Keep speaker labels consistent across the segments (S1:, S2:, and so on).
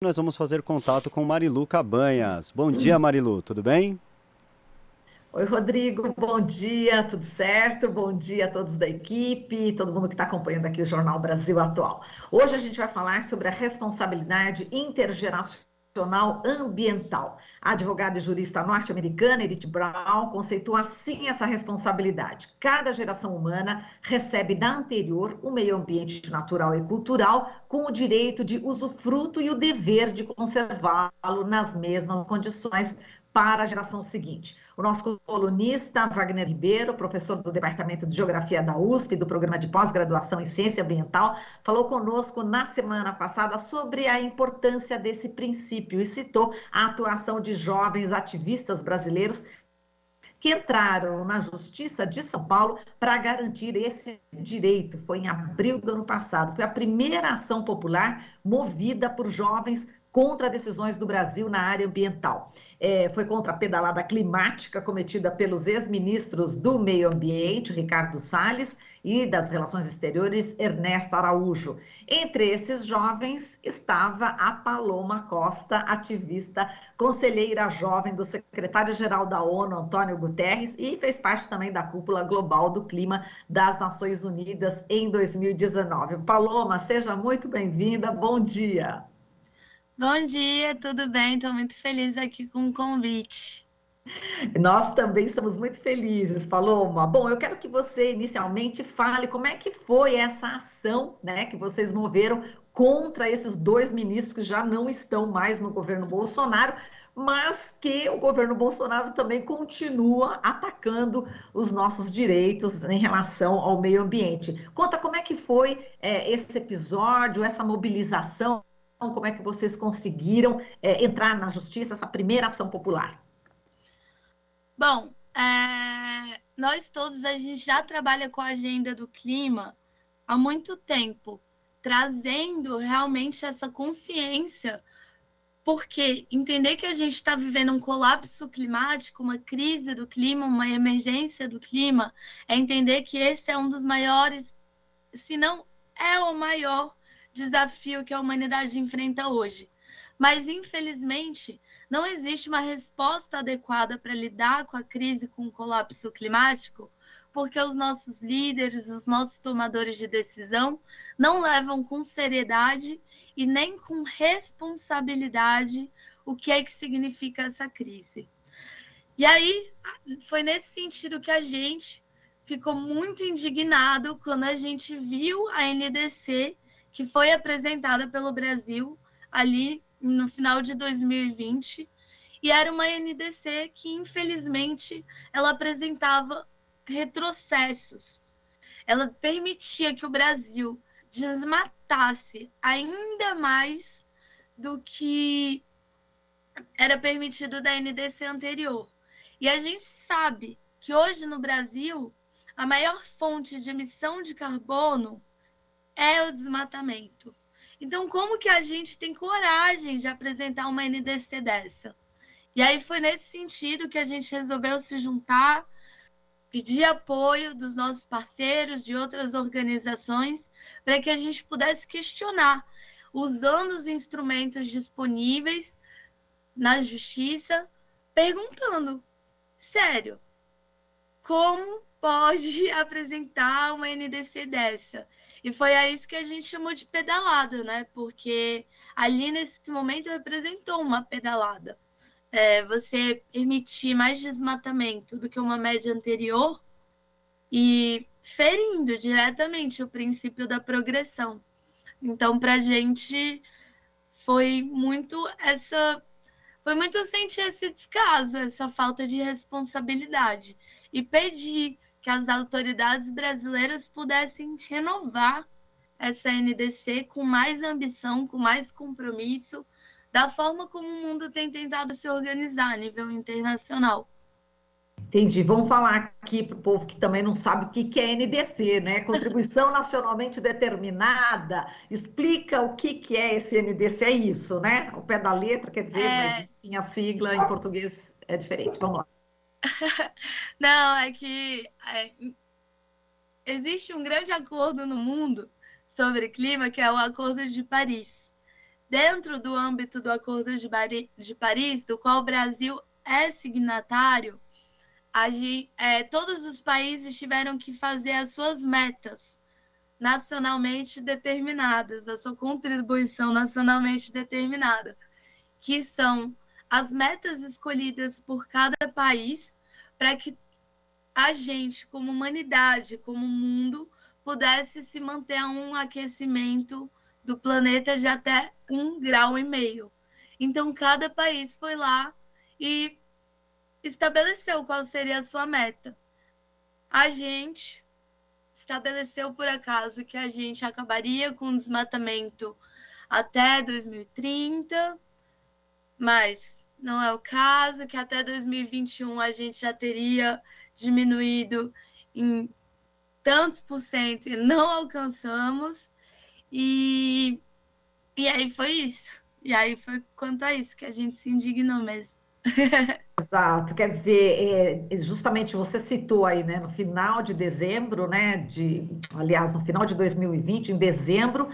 S1: Nós vamos fazer contato com Marilu Cabanhas. Bom dia, Marilu, tudo bem?
S2: Oi, Rodrigo, bom dia, tudo certo? Bom dia a todos da equipe, todo mundo que está acompanhando aqui o Jornal Brasil Atual. Hoje a gente vai falar sobre a responsabilidade intergeracional ambiental. A advogada e jurista norte-americana Edith Brown conceitua assim essa responsabilidade. Cada geração humana recebe da anterior o meio ambiente natural e cultural com o direito de usufruto e o dever de conservá-lo nas mesmas condições para a geração seguinte. O nosso colunista, Wagner Ribeiro, professor do Departamento de Geografia da USP, do Programa de Pós-Graduação em Ciência Ambiental, falou conosco na semana passada sobre a importância desse princípio e citou a atuação de jovens ativistas brasileiros que entraram na Justiça de São Paulo para garantir esse direito. Foi em abril do ano passado. Foi a primeira ação popular movida por jovens contra decisões do Brasil na área ambiental. Foi contra a pedalada climática cometida pelos ex-ministros do Meio Ambiente, Ricardo Salles, e das Relações Exteriores, Ernesto Araújo. Entre esses jovens estava a Paloma Costa, ativista, conselheira jovem do secretário-geral da ONU, Antônio Guterres, e fez parte também da Cúpula Global do Clima das Nações Unidas em 2019. Paloma, seja muito bem-vinda, bom dia.
S3: Bom dia, tudo bem? Estou muito feliz aqui com o convite.
S2: Nós também estamos muito felizes, Paloma. Bom, eu quero que você inicialmente fale como é que foi essa ação, né, que vocês moveram contra esses dois ministros que já não estão mais no governo Bolsonaro, mas que o governo Bolsonaro também continua atacando os nossos direitos em relação ao meio ambiente. Conta como é que foi esse episódio, essa mobilização, como é que vocês conseguiram entrar na justiça, essa primeira ação popular.
S3: Bom, nós todos, a gente já trabalha com a agenda do clima há muito tempo, trazendo realmente essa consciência, porque entender que a gente está vivendo um colapso climático, uma crise do clima, uma emergência do clima, é entender que esse é um dos maiores, se não é o maior desafio que a humanidade enfrenta hoje. Mas, infelizmente, não existe uma resposta adequada para lidar com a crise, com o colapso climático, porque os nossos líderes, os nossos tomadores de decisão, não levam com seriedade e nem com responsabilidade o que é que significa essa crise. E aí, foi nesse sentido que a gente ficou muito indignado quando a gente viu a NDC, que foi apresentada pelo Brasil ali no final de 2020, e era uma NDC que, infelizmente, ela apresentava retrocessos. Ela permitia que o Brasil desmatasse ainda mais do que era permitido da NDC anterior. E a gente sabe que hoje no Brasil, a maior fonte de emissão de carbono é o desmatamento. Então, como que a gente tem coragem de apresentar uma NDC dessa? E aí foi nesse sentido que a gente resolveu se juntar, pedir apoio dos nossos parceiros, de outras organizações, para que a gente pudesse questionar, usando os instrumentos disponíveis na justiça, perguntando, sério, como pode apresentar uma NDC dessa? E foi a isso que a gente chamou de pedalada, né? Porque ali nesse momento representou uma pedalada. Você permitir mais desmatamento do que uma média anterior e ferindo diretamente o princípio da progressão. Então, para a gente foi muito sentir esse descaso, essa falta de responsabilidade e pedir que as autoridades brasileiras pudessem renovar essa NDC com mais ambição, com mais compromisso, da forma como o mundo tem tentado se organizar a nível internacional.
S2: Entendi. Vamos falar aqui para o povo que também não sabe o que é NDC, né? Contribuição Nacionalmente Determinada. Explica o que é esse NDC, é isso, né? O pé da letra quer dizer, mas enfim, a sigla em português é diferente. Vamos lá.
S3: Não, é que existe um grande acordo no mundo sobre clima, que é o Acordo de Paris. dentro do âmbito do Acordo de Paris, do qual o Brasil é signatário, todos os países tiveram que fazer as suas metas nacionalmente determinadas, a sua contribuição nacionalmente determinada, que são as metas escolhidas por cada país para que a gente, como humanidade, como mundo, pudesse se manter a um aquecimento do planeta de até 1,5 grau. Então, cada país foi lá e estabeleceu qual seria a sua meta. A gente estabeleceu, por acaso, que a gente acabaria com o desmatamento até 2030, mas não é o caso, que até 2021 a gente já teria diminuído em tantos por cento e não alcançamos. E aí foi isso. E aí foi quanto a isso que a gente se indignou mesmo.
S2: Exato, quer dizer, justamente você citou aí, né, no final de dezembro, né, aliás, no final de 2020, em dezembro,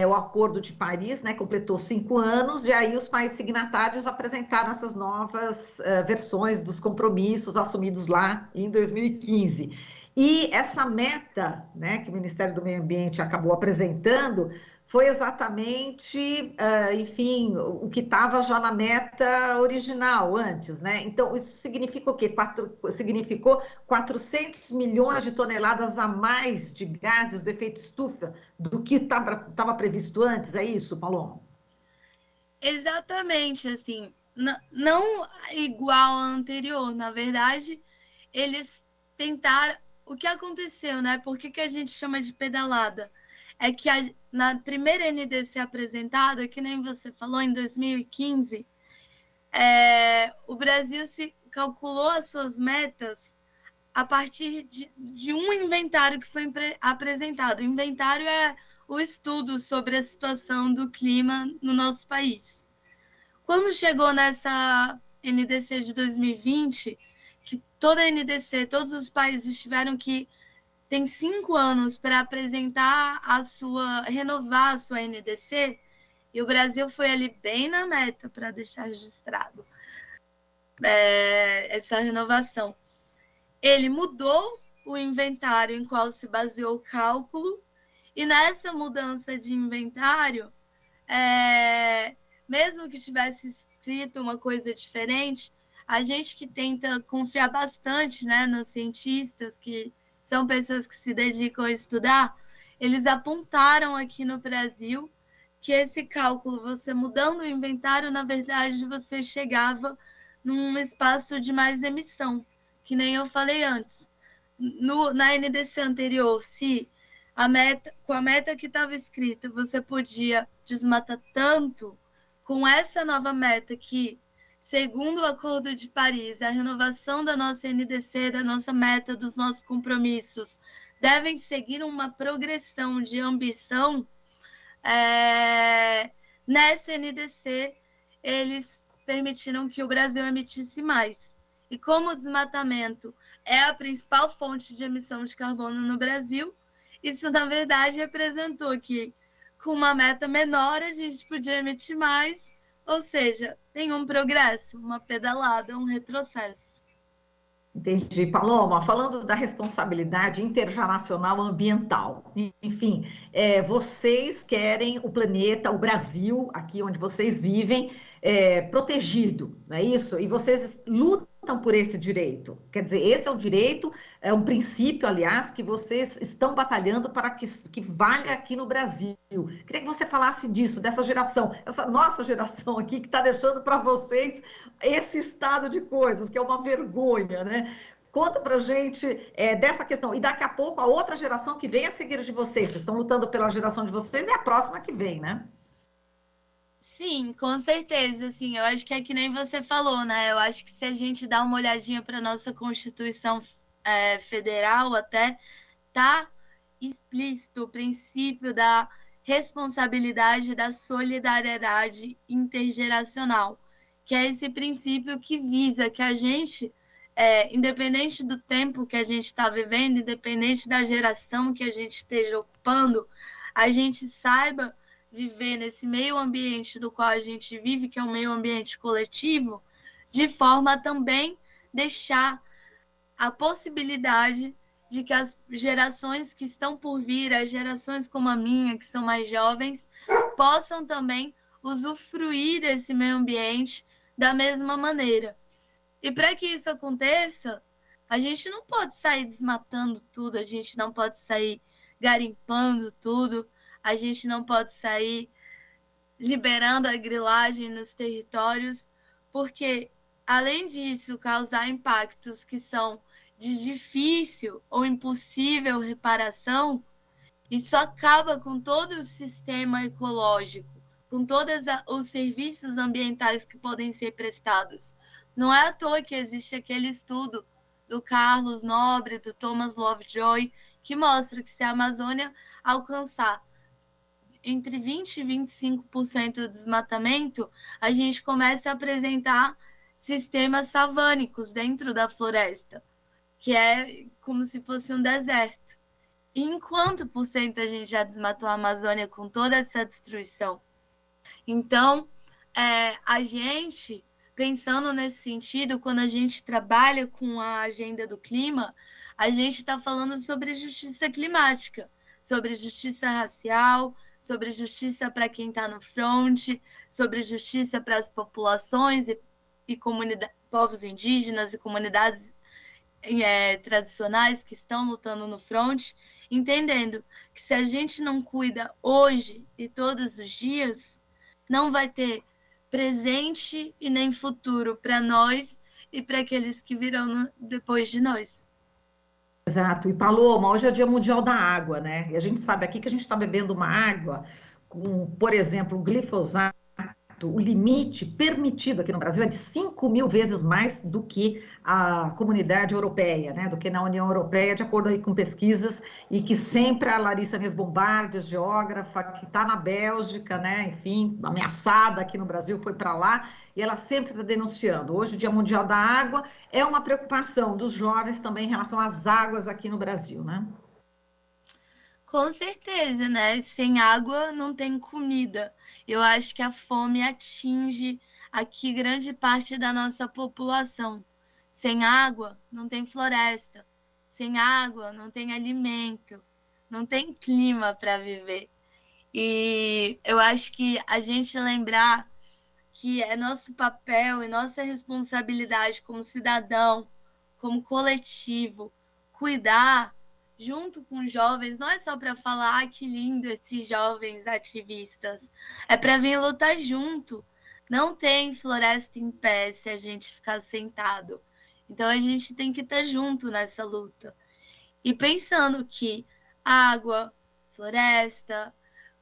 S2: o Acordo de Paris, né, completou 5 anos, e aí os países signatários apresentaram essas novas versões dos compromissos assumidos lá em 2015. E essa meta, né, que o Ministério do Meio Ambiente acabou apresentando, foi exatamente, enfim, o que estava já na meta original antes, né? Então, isso significa o quê? Significou 400 milhões de toneladas a mais de gases do efeito estufa do que estava previsto antes, é isso, Paloma?
S3: Exatamente, assim, não igual ao anterior, na verdade, eles tentaram, o que aconteceu, né? Por que a gente chama de pedalada? É que na primeira NDC apresentada, que nem você falou, em 2015, o Brasil se calculou as suas metas a partir de um inventário que foi apresentado. O inventário é o estudo sobre a situação do clima no nosso país. Quando chegou nessa NDC de 2020, que toda a NDC, todos os países tiveram que tem 5 anos para apresentar renovar a sua NDC, e o Brasil foi ali bem na meta para deixar registrado essa renovação. Ele mudou o inventário em qual se baseou o cálculo, e nessa mudança de inventário, mesmo que tivesse escrito uma coisa diferente, a gente que tenta confiar bastante, né, nos cientistas, que são pessoas que se dedicam a estudar, eles apontaram aqui no Brasil que esse cálculo, você mudando o inventário, na verdade, você chegava num espaço de mais emissão, que nem eu falei antes. Na NDC anterior, se com a meta que estava escrita, você podia desmatar tanto, com essa nova meta que, segundo o Acordo de Paris, a renovação da nossa NDC, da nossa meta, dos nossos compromissos, devem seguir uma progressão de ambição. Nessa NDC, eles permitiram que o Brasil emitisse mais. E como o desmatamento é a principal fonte de emissão de carbono no Brasil, isso, na verdade, representou que, com uma meta menor, a gente podia emitir mais. Ou seja, tem um progresso, uma pedalada, um retrocesso.
S2: Entendi, Paloma. Falando da responsabilidade intergeracional ambiental, enfim, vocês querem o planeta, o Brasil, aqui onde vocês vivem, protegido, não é isso? E vocês lutam por esse direito. Quer dizer, esse é o direito, é um princípio, aliás, que vocês estão batalhando para que valha aqui no Brasil. Queria que você falasse disso, dessa geração, essa nossa geração aqui, que está deixando para vocês esse estado de coisas, que é uma vergonha, né? Conta pra gente dessa questão. E daqui a pouco, a outra geração que vem a seguir de vocês. Vocês estão lutando pela geração de vocês e a próxima que vem, né?
S3: Sim, com certeza, assim, eu acho que é que nem você falou, né? Eu acho que se a gente dá uma olhadinha para a nossa Constituição Federal, até tá explícito o princípio da responsabilidade, da solidariedade intergeracional, que é esse princípio que visa que a gente, independente do tempo que a gente está vivendo, independente da geração que a gente esteja ocupando, a gente saiba viver nesse meio ambiente do qual a gente vive, que é um meio ambiente coletivo, de forma a também deixar a possibilidade de que as gerações que estão por vir, as gerações como a minha, que são mais jovens, possam também usufruir desse meio ambiente da mesma maneira. E para que isso aconteça, a gente não pode sair desmatando tudo, a gente não pode sair garimpando tudo, a gente não pode sair liberando a grilagem nos territórios, porque, além disso, causar impactos que são de difícil ou impossível reparação, isso acaba com todo o sistema ecológico, com todos os serviços ambientais que podem ser prestados. Não é à toa que existe aquele estudo do Carlos Nobre, do Thomas Lovejoy, que mostra que se a Amazônia alcançar entre 20% e 25% do desmatamento, a gente começa a apresentar sistemas savânicos dentro da floresta, que é como se fosse um deserto. E em quanto por cento a gente já desmatou a Amazônia com toda essa destruição? Então, a gente, pensando nesse sentido, quando a gente trabalha com a agenda do clima, a gente está falando sobre justiça climática, sobre justiça racial, sobre justiça para quem está no front, sobre justiça para as populações e povos indígenas e comunidades tradicionais que estão lutando no front, entendendo que se a gente não cuida hoje e todos os dias, não vai ter presente e nem futuro para nós e para aqueles que virão depois de nós.
S2: Exato. E Paloma, hoje é o Dia Mundial da Água, né? E a gente sabe aqui que a gente está bebendo uma água com, por exemplo, glifosato. O limite permitido aqui no Brasil é de 5.000 vezes mais do que a comunidade europeia, né? Do que na União Europeia, de acordo aí com pesquisas, e que sempre a Larissa Nes Bombardes, geógrafa, que está na Bélgica, né? Enfim, ameaçada aqui no Brasil, foi para lá, e ela sempre está denunciando. Hoje, o Dia Mundial da Água é uma preocupação dos jovens também em relação às águas aqui no Brasil, né?
S3: Com certeza, né? Sem água não tem comida. Eu acho que a fome atinge aqui grande parte da nossa população. Sem água não tem floresta. Sem água não tem alimento. Não tem clima para viver. E eu acho que a gente lembrar que é nosso papel e nossa responsabilidade como cidadão, como coletivo, cuidar junto com os jovens, não é só para falar que lindo esses jovens ativistas, é para vir lutar junto. Não tem floresta em pé se a gente ficar sentado. Então a gente tem que estar junto nessa luta. E pensando que água, floresta,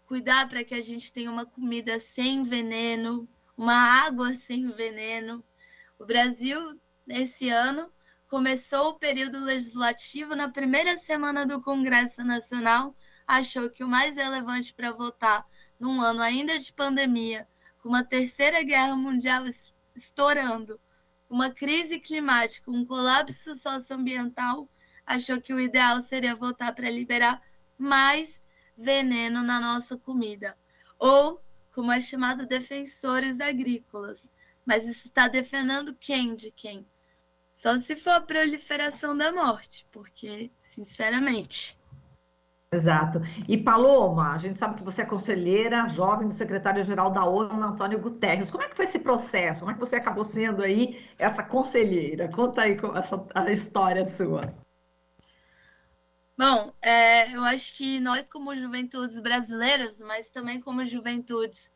S3: cuidar para que a gente tenha uma comida sem veneno, uma água sem veneno. O Brasil, nesse ano, começou o período legislativo na primeira semana do Congresso Nacional, achou que o mais relevante para votar num ano ainda de pandemia, com uma terceira guerra mundial estourando, uma crise climática, um colapso socioambiental, achou que o ideal seria votar para liberar mais veneno na nossa comida, ou, como é chamado, defensores agrícolas. Mas isso está defendendo quem de quem? Só se for a proliferação da morte, porque, sinceramente...
S2: Exato. E Paloma, a gente sabe que você é conselheira jovem do secretário-geral da ONU, Antônio Guterres. Como é que foi esse processo? Como é que você acabou sendo aí essa conselheira? Conta aí a história sua.
S3: Bom, eu acho que nós, como juventudes brasileiras, mas também como juventudes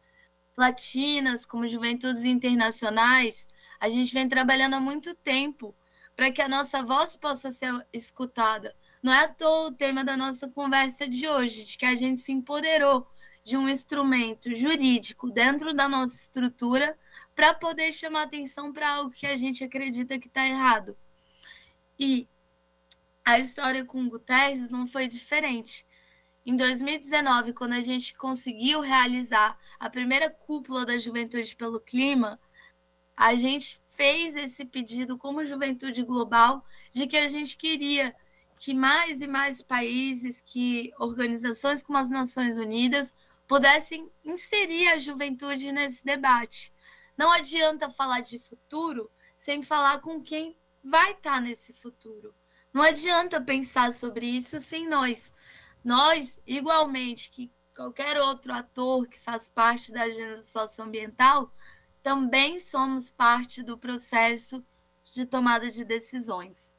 S3: latinas, como juventudes internacionais, a gente vem trabalhando há muito tempo para que a nossa voz possa ser escutada. Não é à toa o tema da nossa conversa de hoje, de que a gente se empoderou de um instrumento jurídico dentro da nossa estrutura para poder chamar atenção para algo que a gente acredita que está errado. E a história com o Guterres não foi diferente. Em 2019, quando a gente conseguiu realizar a primeira cúpula da Juventude pelo Clima, a gente fez esse pedido como Juventude Global de que a gente queria que mais e mais países, que organizações como as Nações Unidas pudessem inserir a juventude nesse debate. Não adianta falar de futuro sem falar com quem vai estar nesse futuro. Não adianta pensar sobre isso sem nós. Nós, igualmente que qualquer outro ator que faz parte da agenda socioambiental, também somos parte do processo de tomada de decisões.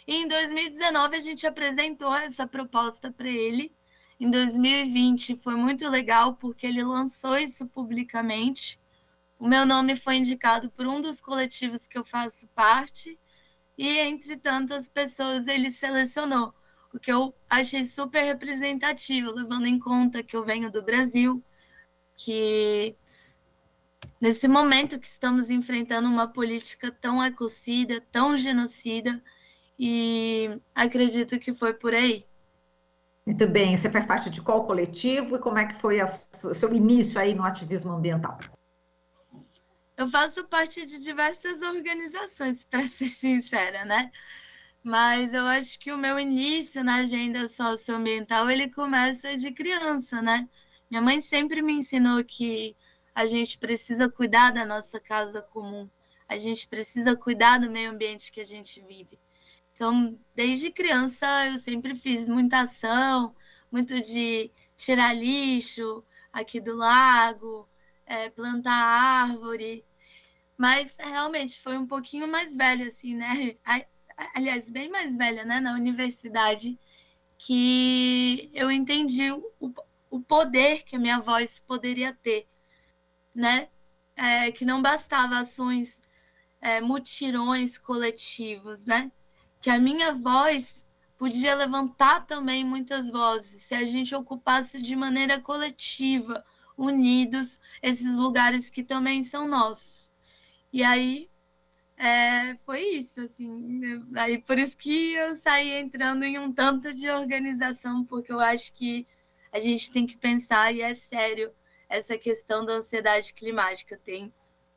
S3: E em 2019 a gente apresentou essa proposta para ele. Em 2020 foi muito legal porque ele lançou isso publicamente. O meu nome foi indicado por um dos coletivos que eu faço parte e entre tantas pessoas ele selecionou, o que eu achei super representativo, levando em conta que eu venho do Brasil, que nesse momento que estamos enfrentando uma política tão ecocida, tão genocida, e acredito que foi por aí.
S2: Muito bem, você faz parte de qual coletivo e como é que foi o seu início aí no ativismo ambiental?
S3: Eu faço parte de diversas organizações, para ser sincera, né? Mas eu acho que o meu início na agenda socioambiental, ele começa de criança, né? Minha mãe sempre me ensinou que a gente precisa cuidar da nossa casa comum, a gente precisa cuidar do meio ambiente que a gente vive. Então, desde criança, eu sempre fiz muita ação, muito de tirar lixo aqui do lago, plantar árvore, mas realmente foi um pouquinho mais velha, assim, né? Aliás, bem mais velha, né? Na universidade, que eu entendi o poder que a minha voz poderia ter, né? Que não bastava ações, mutirões coletivos, né? Que a minha voz podia levantar também muitas vozes se a gente ocupasse de maneira coletiva, unidos, esses lugares que também são nossos. E aí foi isso, assim. Aí por isso que eu saí entrando em um tanto de organização, porque eu acho que a gente tem que pensar, e é sério, essa questão da ansiedade climática. Tem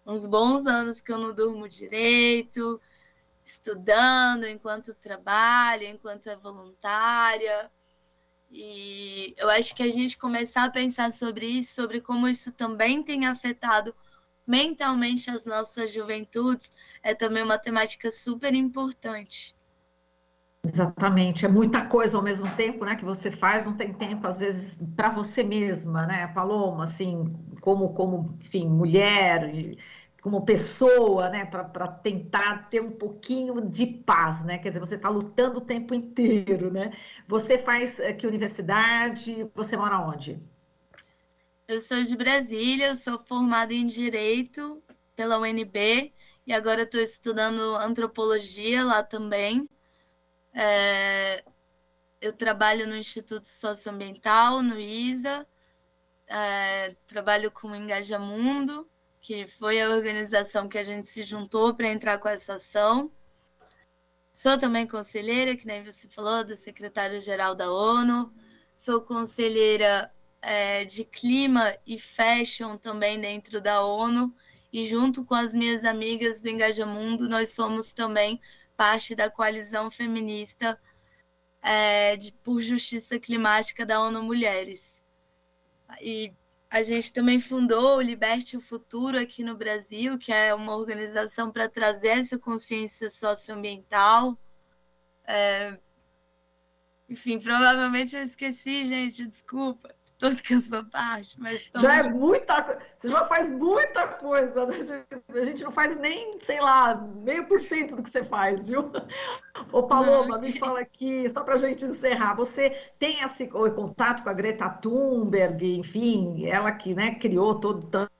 S3: uns bons anos que eu não durmo direito, estudando enquanto trabalho, enquanto é voluntária. E eu acho que a gente começar a pensar sobre isso, sobre como isso também tem afetado mentalmente as nossas juventudes, é também uma temática super importante.
S2: Exatamente, é muita coisa ao mesmo tempo, né, que você faz, não tem tempo, às vezes, para você mesma, né, Paloma, assim, enfim, mulher, como pessoa, né, para tentar ter um pouquinho de paz, né, quer dizer, você está lutando o tempo inteiro, né? Você faz que universidade? Você mora onde?
S3: Eu sou de Brasília, eu sou formada em Direito pela UNB e agora estou estudando Antropologia lá também. Eu trabalho no Instituto Socioambiental, no ISA, trabalho com o Engajamundo, que foi a organização que a gente se juntou para entrar com essa ação. Sou também conselheira, que nem você falou, do secretário-geral da ONU. Sou conselheira de clima e fashion também dentro da ONU. E junto com as minhas amigas do Engajamundo, nós somos também parte da coalizão feminista por justiça climática da ONU Mulheres. E a gente também fundou o Liberte o Futuro aqui no Brasil, que é uma organização para trazer essa consciência socioambiental. Enfim, provavelmente eu esqueci, gente, desculpa, tudo que eu sou parte, mas
S2: Já é muita coisa, você já faz muita coisa, né? A gente não faz nem, sei lá, 0,5% do que você faz, viu? Ô, Paloma, me fala aqui, só para a gente encerrar, você tem esse contato com a Greta Thunberg, enfim, ela que, né, criou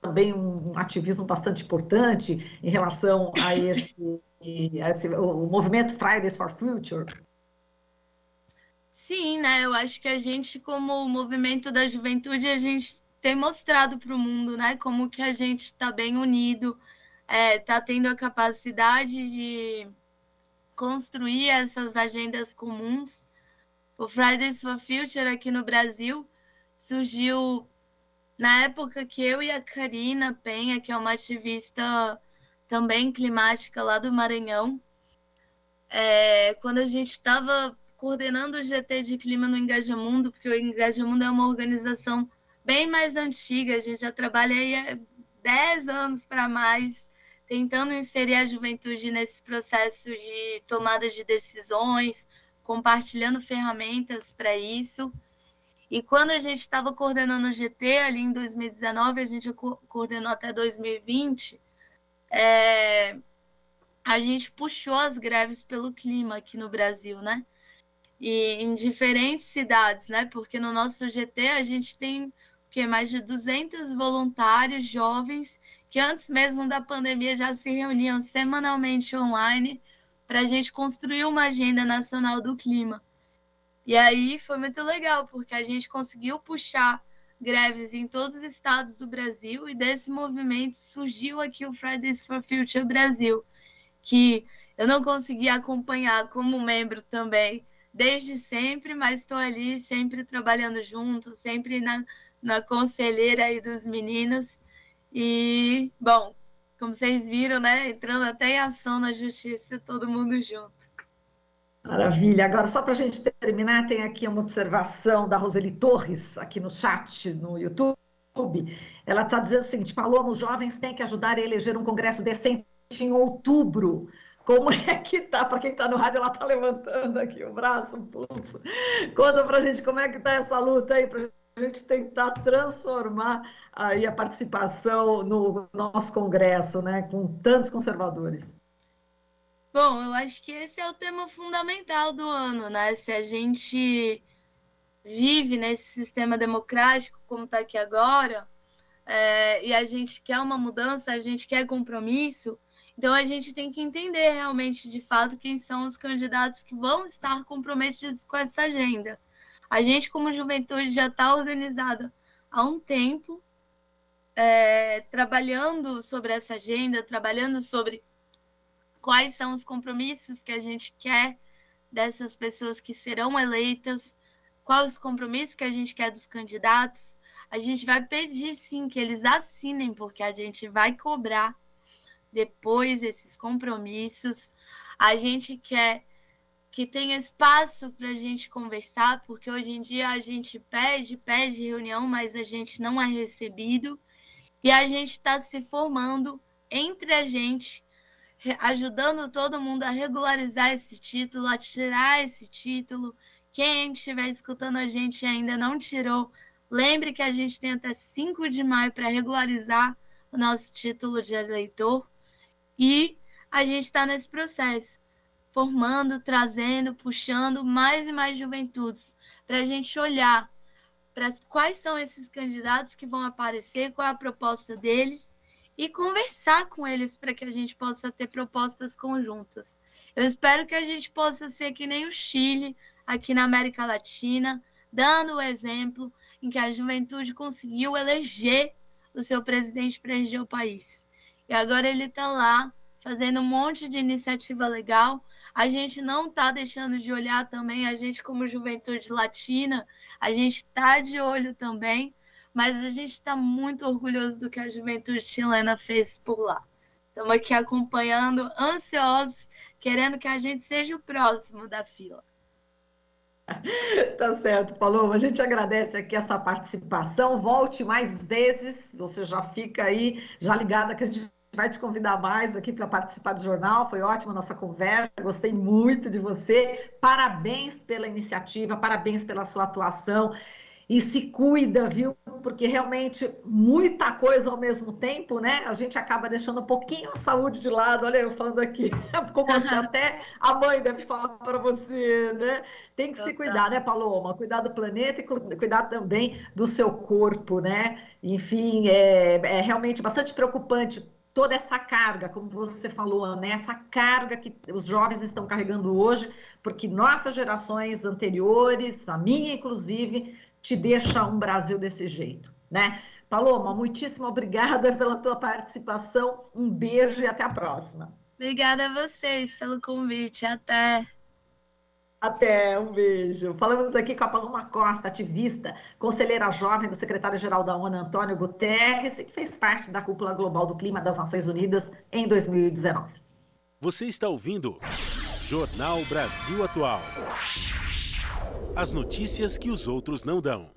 S2: também um ativismo bastante importante em relação a o movimento Fridays for Future?
S3: Sim, né? Eu acho que a gente, como movimento da juventude, a gente tem mostrado para o mundo, né? Como que a gente está bem unido, está tendo a capacidade de construir essas agendas comuns. O Fridays for Future aqui no Brasil surgiu na época que eu e a Karina Penha, que é uma ativista também climática lá do Maranhão, quando a gente estava coordenando o GT de Clima no Engajamundo, porque o Engajamundo é uma organização bem mais antiga, a gente já trabalha aí há 10 anos para mais, tentando inserir a juventude nesse processo de tomada de decisões, compartilhando ferramentas para isso. E quando a gente estava coordenando o GT, ali em 2019, a gente coordenou até 2020, a gente puxou as greves pelo clima aqui no Brasil, né? E em diferentes cidades, né? Porque no nosso GT a gente tem mais de 200 voluntários jovens que antes mesmo da pandemia já se reuniam semanalmente online para a gente construir uma agenda nacional do clima. E aí foi muito legal, porque a gente conseguiu puxar greves em todos os estados do Brasil, e desse movimento surgiu aqui o Fridays for Future Brasil, que eu não consegui acompanhar como membro também desde sempre, mas estou ali sempre trabalhando junto, sempre na conselheira aí dos meninos. E, bom, como vocês viram, né, entrando até em ação na justiça, todo mundo junto.
S2: Maravilha. Agora, só para a gente terminar, tem aqui uma observação da Roseli Torres, aqui no chat, no YouTube. Ela está dizendo o seguinte: Paloma, os jovens têm que ajudar a eleger um congresso decente em outubro. Como é que tá? Para quem está no rádio, ela está levantando aqui o braço, o pulso. Conta para a gente como é que está essa luta aí, para a gente tentar transformar aí a participação no nosso congresso, né, com tantos conservadores.
S3: Bom, eu acho que esse é o tema fundamental do ano, né? Se a gente vive nesse sistema democrático como está aqui agora, e a gente quer uma mudança, a gente quer compromisso, então a gente tem que entender realmente, de fato, quem são os candidatos que vão estar comprometidos com essa agenda. A gente, como juventude, já está organizada há um tempo, trabalhando sobre essa agenda, trabalhando sobre quais são os compromissos que a gente quer dessas pessoas que serão eleitas, quais os compromissos que a gente quer dos candidatos. A gente vai pedir, sim, que eles assinem, porque a gente vai cobrar depois esses compromissos. A gente quer que tenha espaço para a gente conversar, porque hoje em dia a gente pede reunião, mas a gente não é recebido. E a gente está se formando entre a gente, ajudando todo mundo a regularizar esse título, a tirar esse título. Quem estiver escutando a gente e ainda não tirou, lembre que a gente tem até 5 de maio para regularizar o nosso título de eleitor. E a gente está nesse processo, formando, trazendo, puxando mais e mais juventudes, para a gente olhar para quais são esses candidatos que vão aparecer, qual é a proposta deles, e conversar com eles para que a gente possa ter propostas conjuntas. Eu espero que a gente possa ser que nem o Chile, aqui na América Latina, dando o exemplo em que a juventude conseguiu eleger o seu presidente para reger o país. E agora ele está lá, fazendo um monte de iniciativa legal. A gente não está deixando de olhar também, a gente como juventude latina, a gente está de olho também, mas a gente está muito orgulhoso do que a juventude chilena fez por lá. Estamos aqui acompanhando, ansiosos, querendo que a gente seja o próximo da fila.
S2: Tá certo, Paloma. A gente agradece aqui a sua participação. Volte mais vezes, você já fica aí, já ligada, que a gente vai te convidar mais aqui para participar do jornal. Foi ótima a nossa conversa, gostei muito de você. Parabéns pela iniciativa, parabéns pela sua atuação. E se cuida, viu? Porque realmente muita coisa ao mesmo tempo, né? A gente acaba deixando um pouquinho a saúde de lado. Olha eu falando aqui, como até a mãe deve falar para você, né? Tem que se cuidar, né, Paloma? Cuidar do planeta e cuidar também do seu corpo, né? Enfim, é realmente bastante preocupante toda essa carga, como você falou, né? Essa carga que os jovens estão carregando hoje, porque nossas gerações anteriores, a minha inclusive, te deixa um Brasil desse jeito, né? Paloma, muitíssimo obrigada pela tua participação, um beijo e até a próxima.
S3: Obrigada a vocês pelo convite, até.
S2: Até, um beijo. Falamos aqui com a Paloma Costa, ativista, conselheira jovem do secretário-geral da ONU, Antônio Guterres, e que fez parte da Cúpula Global do Clima das Nações Unidas em 2019.
S4: Você está ouvindo Jornal Brasil Atual. As notícias que os outros não dão.